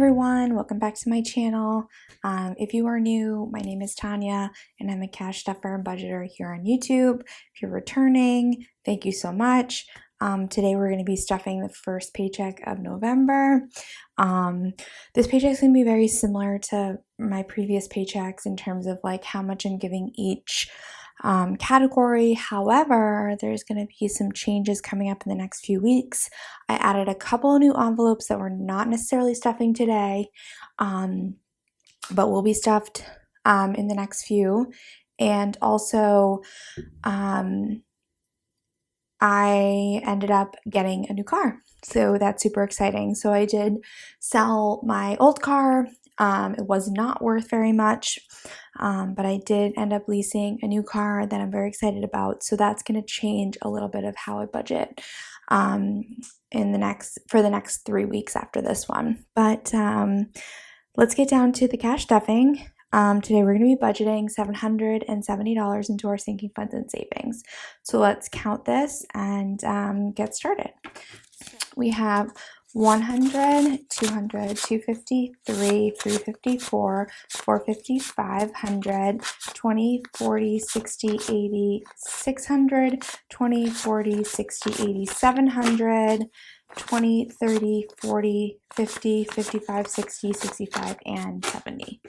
everyone, welcome back to my channel. If you are new, my name is Tanya and I'm a cash stuffer and budgeter here on YouTube. If you're returning, thank you so much. Today we're going to be stuffing the first paycheck of November. This paycheck is going to be very similar to my previous paychecks in terms of like how much I'm giving each category. However, there's going to be some changes coming up in the next few weeks. I added a couple of new envelopes that we're not necessarily stuffing today, but will be stuffed in the next few. And also, I ended up getting a new car, so that's super exciting. So I did sell my old car. It was not worth very much, but I did end up leasing a new car that I'm very excited about. So that's going to change a little bit of how I budget for the next 3 weeks after this one. But let's get down to the cash stuffing. Today we're going to be budgeting $770 into our sinking funds and savings. So let's count this and get started. We have 100, 200, 250, 354, 450, 500, 20, 40, 60, 80, 600, 20, 40, 60, 80, 700, 20, 30, 40, 50, 55, 60, 65, and 70.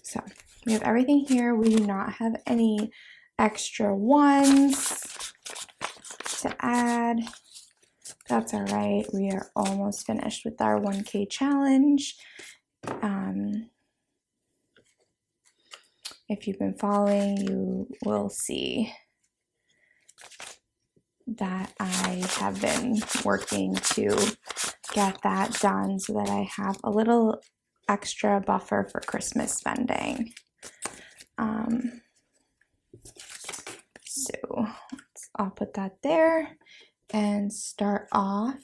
So we have everything here. We do not have any extra ones to add. That's all right. We are almost finished with our 1K challenge. If you've been following, you will see that I have been working to get that done so that I have a little extra buffer for Christmas spending. So I'll put that there and start off.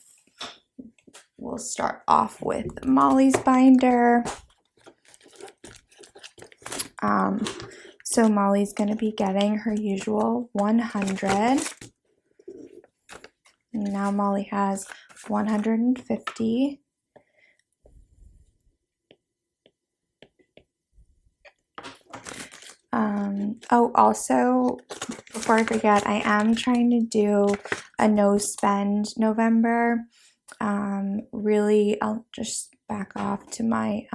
We'll start off with Molly's binder. So Molly's going to be getting her usual 100. Now Molly has 150. Also, before I forget, I am trying to do a no spend November. Really, I'll just back off to my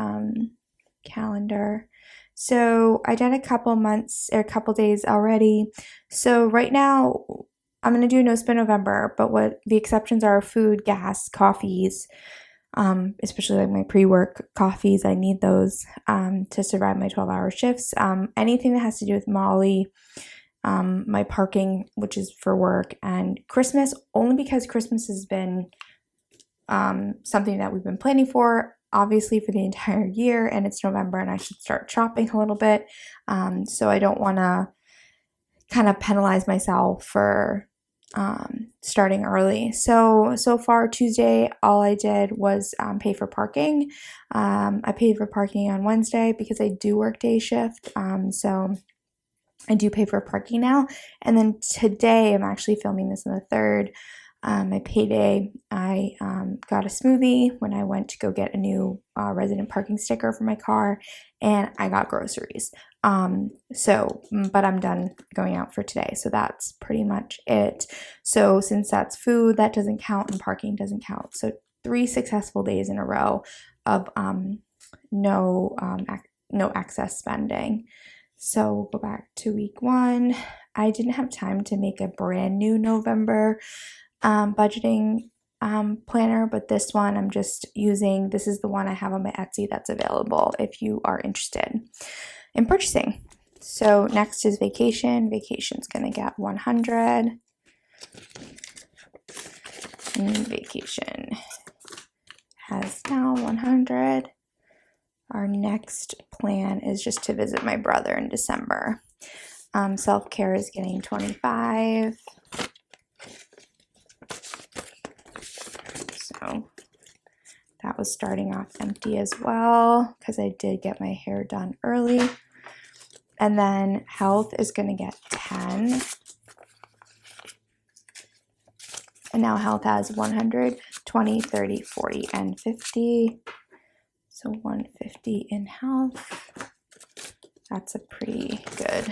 calendar. So I did a couple months or a couple days already. So right now I'm going to do no spend November, but what the exceptions are: food, gas, coffees, especially like my pre-work coffees. I need those to survive my 12-hour shifts. Anything that has to do with Molly, my parking, which is for work, and Christmas, only because Christmas has been something that we've been planning for, obviously, for the entire year, and it's November and I should start shopping a little bit. So I don't want to kind of penalize myself for starting early. So far Tuesday, all I did was pay for parking. I paid for parking on Wednesday because I do work day shift. So I do pay for parking now. And then today, I'm actually filming this on the 3rd. My payday, I got a smoothie when I went to go get a new resident parking sticker for my car, and I got groceries. But I'm done going out for today, so that's pretty much it. So since that's food, that doesn't count, and parking doesn't count. So 3 successful days in a row of no excess spending. So we'll go back to week 1. I didn't have time to make a brand new November budgeting planner, but this one I'm just using. This is the one I have on my Etsy that's available if you are interested in purchasing. So next is vacation. Vacation's gonna get 100, and vacation has now 100. Our next plan is just to visit my brother in December. Self-care is getting 25. So that was starting off empty as well because I did get my hair done early. And then health is going to get 10. And now health has 100, 20, 30, 40, and 50. So 150 in health. That's a pretty good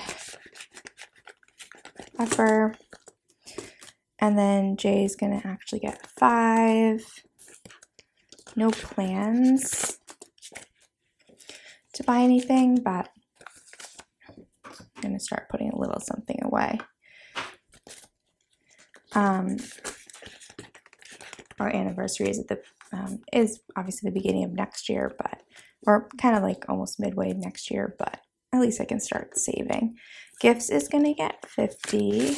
buffer. And then Jay's gonna actually get 5. No plans to buy anything, but I'm gonna start putting a little something away. Our anniversary is is obviously the beginning of next year, but or kind of like almost midway next year, but at least I can start saving. Gifts is gonna get 50.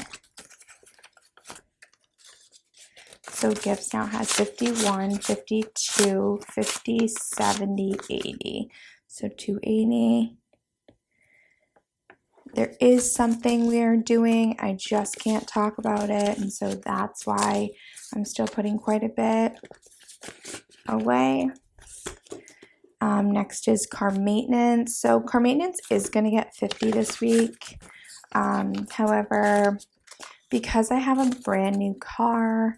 So gifts now has 51, 52, 50, 70, 80. So 280. There is something we are doing, I just can't talk about it, and so that's why I'm still putting quite a bit away. Next is car maintenance. So car maintenance is going to get 50 this week. However, because I have a brand new car,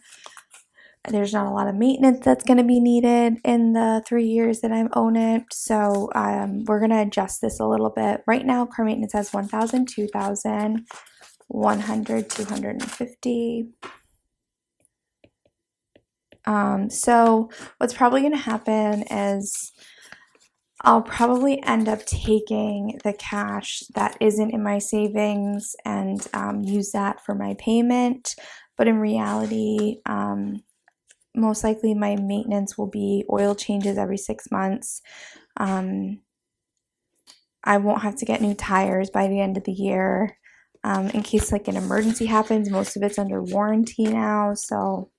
there's not a lot of maintenance that's going to be needed in the 3 years that I've owned it. So we're going to adjust this a little bit. Right now, car maintenance has 1,000, 2,000, 100, 250. So what's probably going to happen is I'll probably end up taking the cash that isn't in my savings and use that for my payment. But in reality, most likely my maintenance will be oil changes every 6 months. I won't have to get new tires by the end of the year. In case like an emergency happens, most of it's under warranty now. So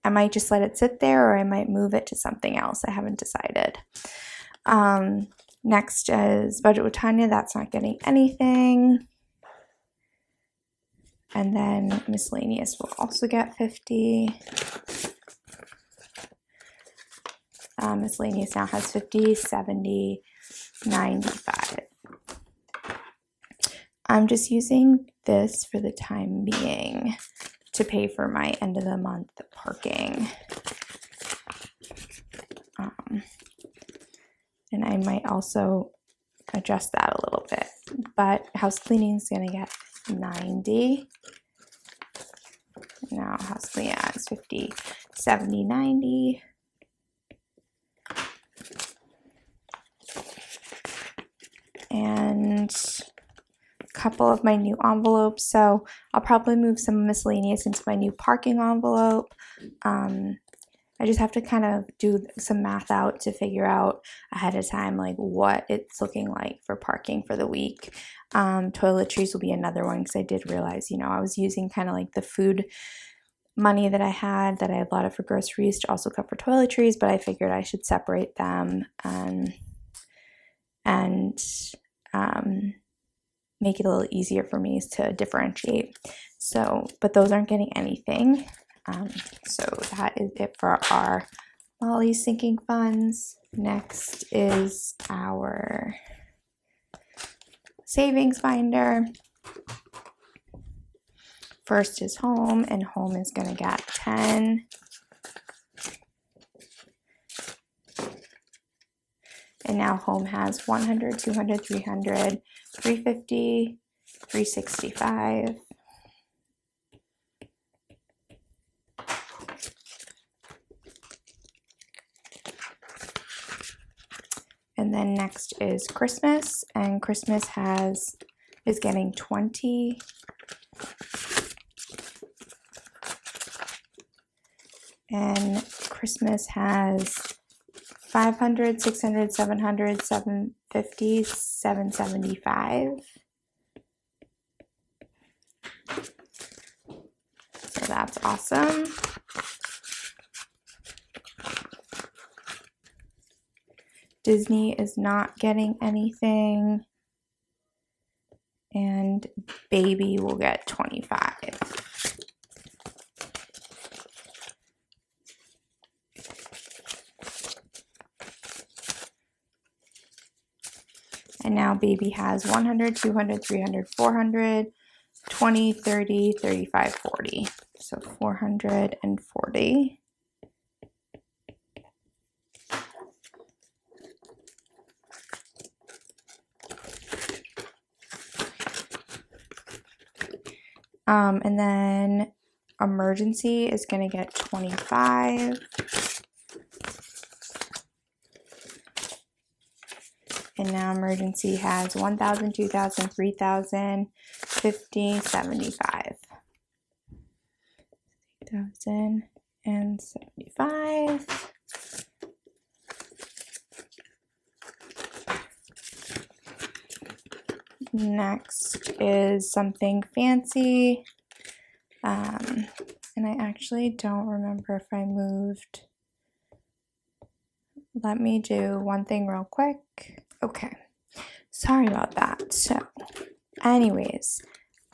I might just let it sit there, or I might move it to something else. I haven't decided. Next is budget with Tanya. That's not getting anything. And then miscellaneous will also get 50. Miscellaneous now has 50, 70, 95. I'm just using this for the time being to pay for my end of the month parking. And I might also adjust that a little bit. But house cleaning is going to get 90. Now house cleaning is 50, 70, 90. And a couple of my new envelopes. So I'll probably move some miscellaneous into my new parking envelope. I just have to kind of do some math out to figure out ahead of time like what it's looking like for parking for the week. Toiletries will be another one because I did realize, I was using kind of like the food money that I had allotted for groceries to also cover toiletries, but I figured I should separate them and make it a little easier for me to differentiate. So, but those aren't getting anything. So that is it for our Molly sinking funds. Next is our savings binder. First is home, and home is going to get 10. And now home has 100, 200, 300, 350, 365. And then next is Christmas, and Christmas is getting 20. And Christmas has 500, 600, 700, 750, 775. So that's awesome. Disney is not getting anything. And baby will get 25. And now baby has 100, 200, 300, 400, 20, 30, 35, 40. So 440. And then emergency is going to get 25. And now emergency has 1,000, 2,000, 3,000, 50, 75. 1,075. Next is something fancy. And I actually don't remember if I moved. Let me do one thing real quick. Okay, sorry about that. So anyways,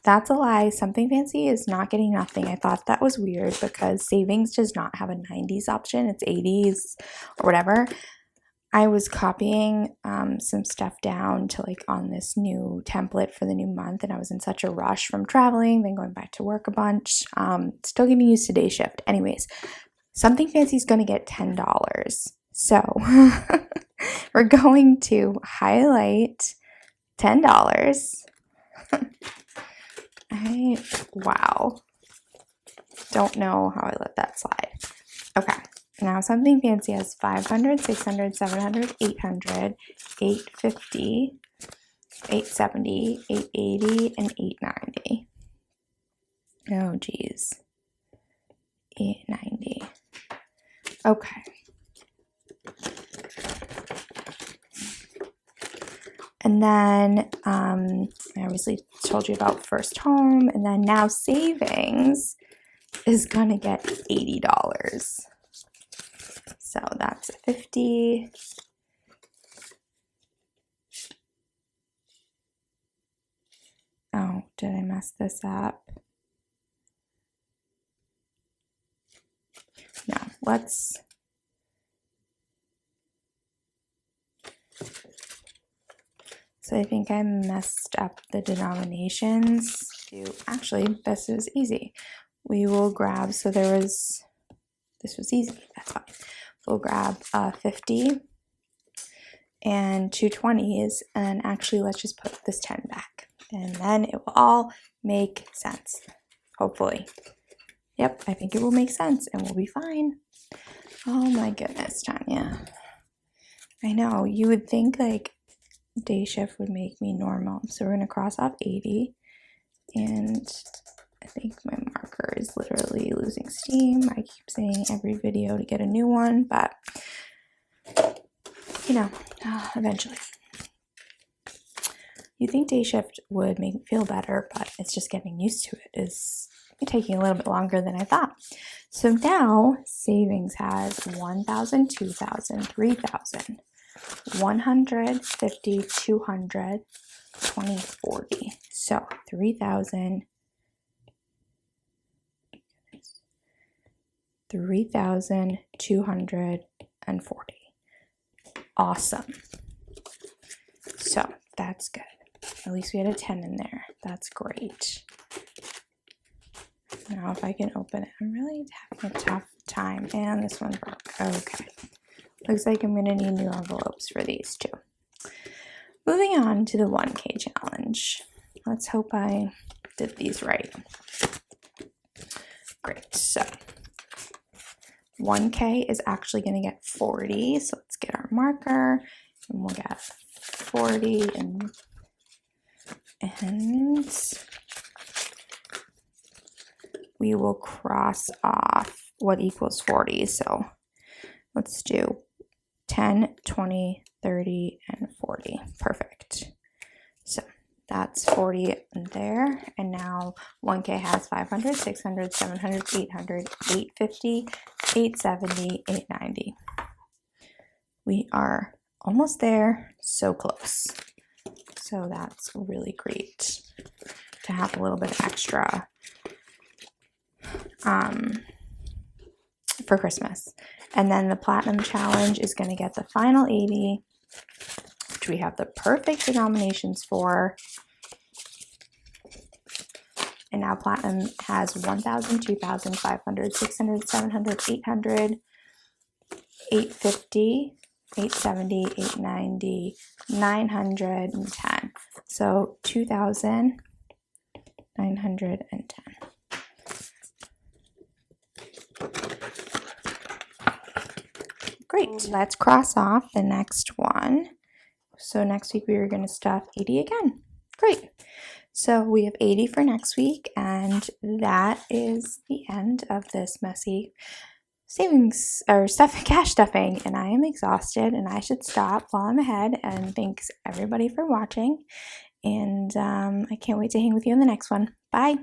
that's a lie. Something fancy is not getting nothing. I thought that was weird because savings does not have a 90s option. It's 80s or whatever. I was copying some stuff down to like on this new template for the new month, and I was in such a rush from traveling, then going back to work a bunch. Still getting used to day shift. Anyways, something fancy is going to get $10. So we're going to highlight $10. Wow. Don't know how I let that slide. Okay. Now something fancy has 500, 600, 700, 800, 850, 870, 880, and 890. Oh, geez. 890. Okay. And then I obviously told you about first home, and then now savings is going to get $80. So that's 50. Oh, did I mess this up? No, let's. So I think I messed up the denominations. Actually, this is easy. We will grab, so this was easy, that's fine. We'll grab 50 and 220s, and actually let's just put this 10 back. And then it will all make sense, hopefully. Yep, I think it will make sense and we'll be fine. Oh my goodness, Tanya. I know, you would think like day shift would make me normal. So we're gonna cross off 80, and I think my marker is literally losing steam. I keep saying every video to get a new one, but you know, eventually. You think day shift would make me feel better, but it's just getting used to it is taking a little bit longer than I thought. So now savings has 1,000, 2,000, 3,000, 100, 50, 200, 20, 40. So 3,000, 3,240. Awesome. So that's good. At least we had a 10 in there. That's great. Now if I can open it, I'm really having a tough time. And this one broke. Okay. Looks like I'm going to need new envelopes for these too. Moving on to the 1K challenge. Let's hope I did these right. Great. So 1K is actually going to get 40. So let's get our marker and we'll get 40 and we will cross off what equals 40. So let's do 10, 20, 30, and 40. Perfect. So that's 40 there. And now 1K has 500, 600, 700, 800, 850, 870, 890. We are almost there. So close. So that's really great to have a little bit of extra for Christmas. And then the platinum challenge is going to get the final 80, which we have the perfect denominations for. And now platinum has 1,000, 2,000, 500, 600, 700, 800, 850, 870, 890, 910. So 2,000, 910. Great. Let's cross off the next one. So next week we are going to stuff 80 again. Great. So we have 80 for next week, and that is the end of this messy savings or cash stuffing, and I am exhausted and I should stop while I'm ahead. And thanks everybody for watching, and I can't wait to hang with you in the next one. Bye.